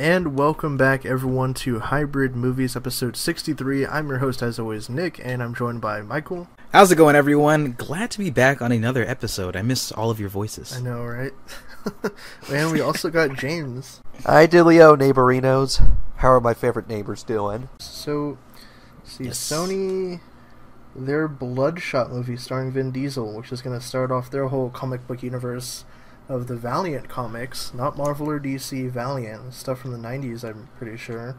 And welcome back, everyone, to Hybrid Movies, episode 63. I'm your host, as always, Nick, and I'm joined by Michael. How's it going, everyone? Glad to be back on another episode. I miss all of your voices. I know, right? And we also got James. Hi, Dilio, neighborinos. How are my favorite neighbors doing? So, Sony, their Bloodshot movie starring Vin Diesel, which is going to start off their whole comic book universe of the Valiant comics, not Marvel or DC, Valiant, stuff from the 90s, I'm pretty sure.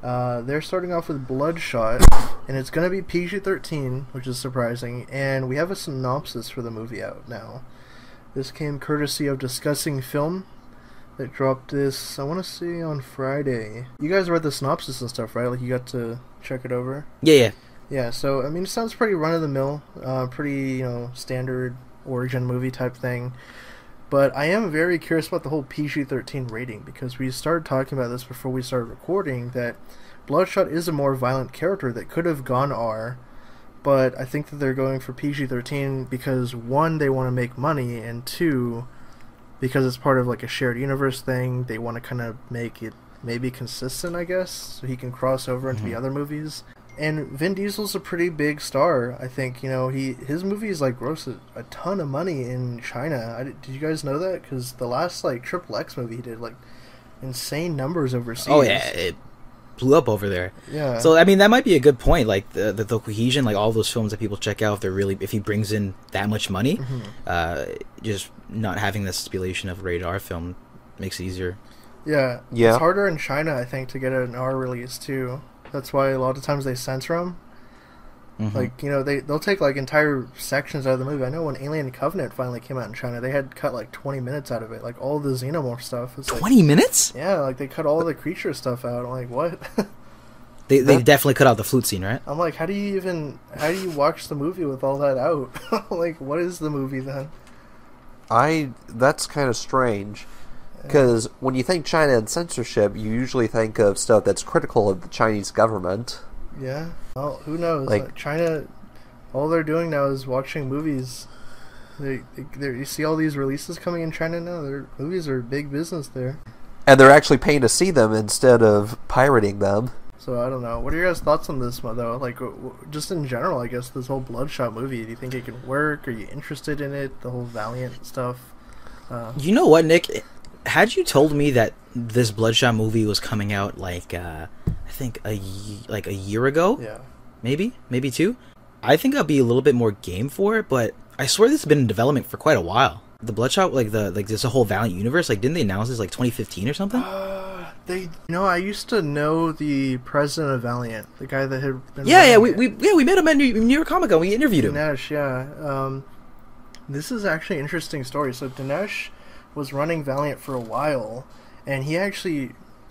They're starting off with Bloodshot, and it's going to be PG-13, which is surprising, and we have a synopsis for the movie out now. This came courtesy of Discussing Film, that dropped this, I want to say, on Friday. You guys read the synopsis and stuff, right? Like, you got to check it over? Yeah. Yeah, so, I mean, it sounds pretty run-of-the-mill, pretty, standard origin movie type thing. But I am very curious about the whole PG-13 rating, because we started talking about this before we started recording, that Bloodshot is a more violent character that could have gone R, but I think that they're going for PG-13 because, one, they want to make money, and two, because it's part of like a shared universe thing, they want to kind of make it maybe consistent, I guess, so he can cross over into the other movies. And Vin Diesel's a pretty big star. I think, his movies like gross a ton of money in China. Did you guys know that? Because the last like Triple X movie he did like insane numbers overseas. Oh yeah, it blew up over there. Yeah. So I mean that might be a good point. Like the cohesion, like all those films that people check out, if he brings in that much money, just not having the stipulation of a rated R film makes it easier. Yeah. It's harder in China, I think, to get an R release too. That's why a lot of times they censor them. Like, they'll take, like, entire sections out of the movie. I know when Alien Covenant finally came out in China, they had cut, like, 20 minutes out of it. Like, all the xenomorph stuff. 20 minutes? Yeah, like, they cut all the creature stuff out. I'm like, what? They definitely cut out the flute scene, right? I'm like, how do you watch the movie with all that out? Like, what is the movie then? That's kind of strange. Because when you think China and censorship, you usually think of stuff that's critical of the Chinese government. Yeah. Well, who knows? Like China, all they're doing now is watching movies. You see all these releases coming in China now? Their movies are big business there. And they're actually paying to see them instead of pirating them. So, I don't know. What are your guys' thoughts on this, though? Like, just in general, I guess, this whole Bloodshot movie. Do you think it can work? Are you interested in it? The whole Valiant stuff? You know what, Nick? Had you told me that this Bloodshot movie was coming out like I think a year ago, maybe two, I think I'd be a little bit more game for it. But I swear this has been in development for quite a while. The Bloodshot, this whole Valiant universe, like didn't they announce this like 2015 or something? I used to know the president of Valiant, the guy that had been. We met him at New York Comic Con. We interviewed him. Dinesh, yeah. This is actually an interesting story. So Dinesh was running Valiant for a while, and he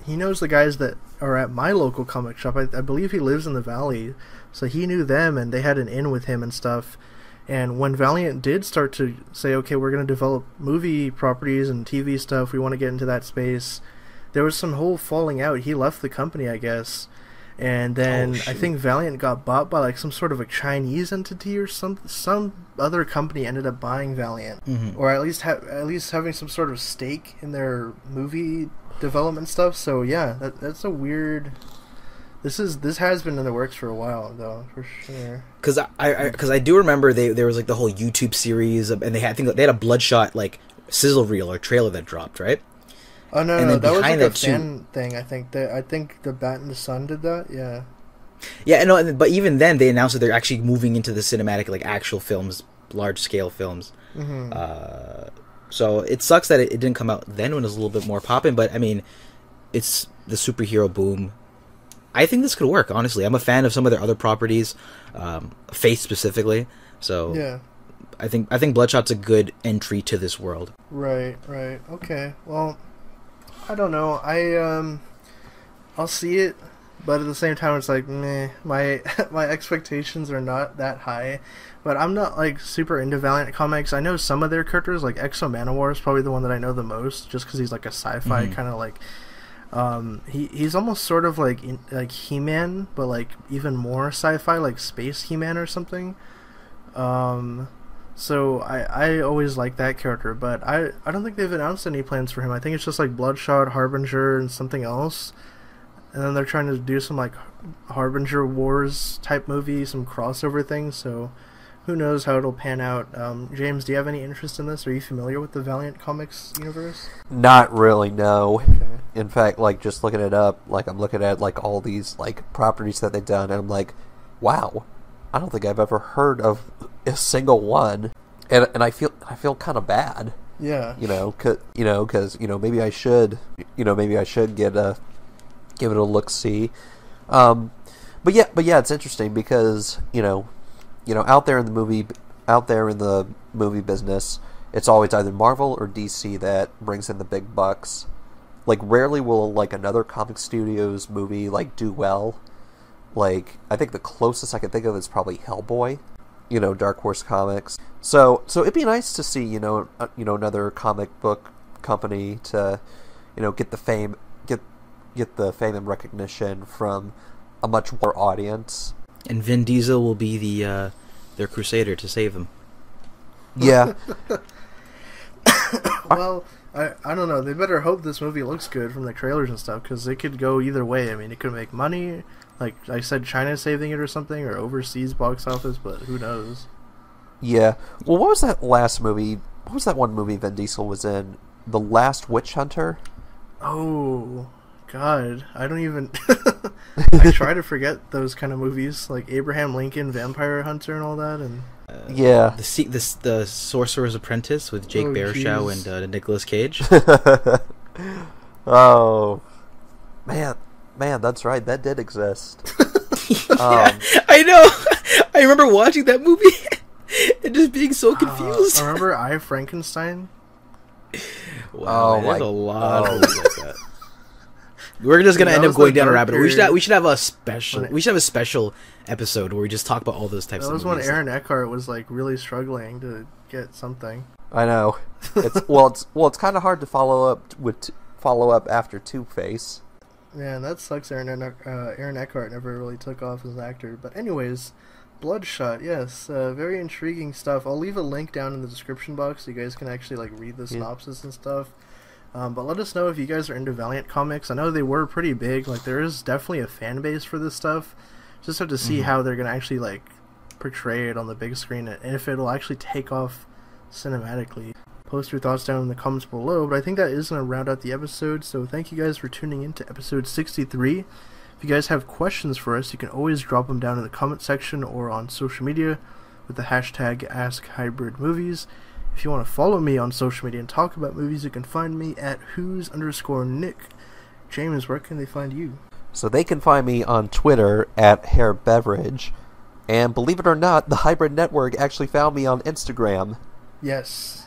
knows the guys that are at my local comic shop. I believe he lives in the Valley, so he knew them, and they had an in with him and stuff. And when Valiant did start to say, okay, we're going to develop movie properties and TV stuff, we want to get into that space, there was some whole falling out. He left the company, I guess. And then I think Valiant got bought by like some sort of a Chinese entity or some other company ended up buying Valiant, or at least having some sort of stake in their movie development stuff. So yeah, that's a weird. This has been in the works for a while though, for sure. Because I do remember there was like the whole YouTube series, and they had a Bloodshot like sizzle reel or trailer that dropped, right? Oh no, that was like a fan thing. I think the Bat and the Sun did that. Yeah. Yeah, no, but even then they announced that they're actually moving into the cinematic, like actual films, large scale films. So it sucks that it didn't come out then when it was a little bit more popping. But I mean, it's the superhero boom. I think this could work. Honestly, I'm a fan of some of their other properties, Faith specifically. So yeah. I think Bloodshot's a good entry to this world. Right. Okay. Well, I don't know. I'll see it, but at the same time, it's like, meh. My expectations are not that high. But I'm not like super into Valiant comics. I know some of their characters, like Exo Manowar is probably the one that I know the most, just because he's like a sci-fi kind of like. He's almost sort of like He-Man, but like even more sci-fi, like Space He-Man or something. So I always like that character, but I don't think they've announced any plans for him. I think it's just like Bloodshot, Harbinger, and something else. And then they're trying to do some like Harbinger Wars type movie, some crossover things. So who knows how it'll pan out. James, do you have any interest in this? Are you familiar with the Valiant Comics universe? Not really, no. Okay. In fact, like, just looking it up, like, I'm looking at, like, all these, like, properties that they've done, and I'm like, wow, I don't think I've ever heard of a single one. And I feel kind of bad. Yeah. Because maybe I should, give it a look-see. But yeah, it's interesting because, out there in the movie business, it's always either Marvel or DC that brings in the big bucks. Like, rarely will, like, another comic studio's movie, like, do well. Like, I think the closest I can think of is probably Hellboy, Dark Horse Comics. So it'd be nice to see, another comic book company to, get the fame and recognition from a much more audience. And Vin Diesel will be their crusader to save them. Yeah. Well, I don't know. They better hope this movie looks good from the trailers and stuff, because it could go either way. I mean, it could make money, like I said, China saving it or something, or overseas box office, but who knows? Yeah. Well, what was that last movie? What was that one movie Vin Diesel was in? The Last Witch Hunter? Oh, God. I don't even... I try to forget those kind of movies, like Abraham Lincoln, Vampire Hunter, and all that, and... Yeah. The Sorcerer's Apprentice with Jake Baruchel and Nicolas Cage. Oh, man, that's right. That did exist. Yeah, I know. I remember watching that movie and just being so confused. Remember I, Frankenstein? Wow, there's a lot of movies like that. We're just gonna end up going down a rabbit hole. We should have a special. We should have a special episode where we just talk about all those types of movies. That was when Aaron Eckhart was like really struggling to get something. I know. It's kind of hard to follow up after Two-Face. Yeah, and that sucks. Aaron Eckhart never really took off as an actor. But anyways, Bloodshot, yes, very intriguing stuff. I'll leave a link down in the description box so you guys can actually like read the synopsis and stuff. But let us know if you guys are into Valiant comics. I know they were pretty big. Like, there is definitely a fan base for this stuff. Just have to see how they're gonna actually like portray it on the big screen, and if it'll actually take off cinematically. Post your thoughts down in the comments below. But I think that is gonna round out the episode. So thank you guys for tuning in to episode 63. If you guys have questions for us, you can always drop them down in the comment section or on social media with the hashtag AskHybridMovies. If you want to follow me on social media and talk about movies, you can find me at who's_Nick. James, where can they find you? So they can find me on Twitter at HairBeverage. And believe it or not, the Hybrid Network actually found me on Instagram. Yes.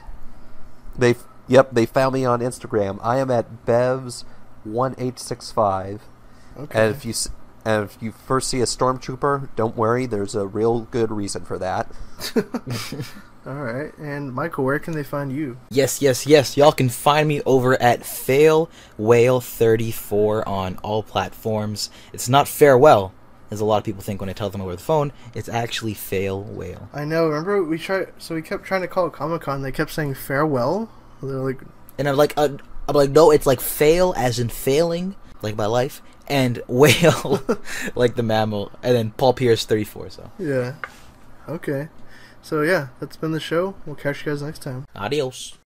They found me on Instagram. I am at Bevs1865. Okay. And if you first see a stormtrooper, don't worry, there's a real good reason for that. Alright, and Michael, where can they find you? Yes. Y'all can find me over at FailWhale34 on all platforms. It's not farewell, as a lot of people think when I tell them over the phone. It's actually Fail Whale. I know, remember we kept trying to call it Comic-Con, they kept saying farewell. They're like... And I'm like, no, it's like fail as in failing, like my life, and whale, like the mammal, and then Paul Pierce 34, so. Yeah. Okay. So yeah, that's been the show. We'll catch you guys next time. Adios.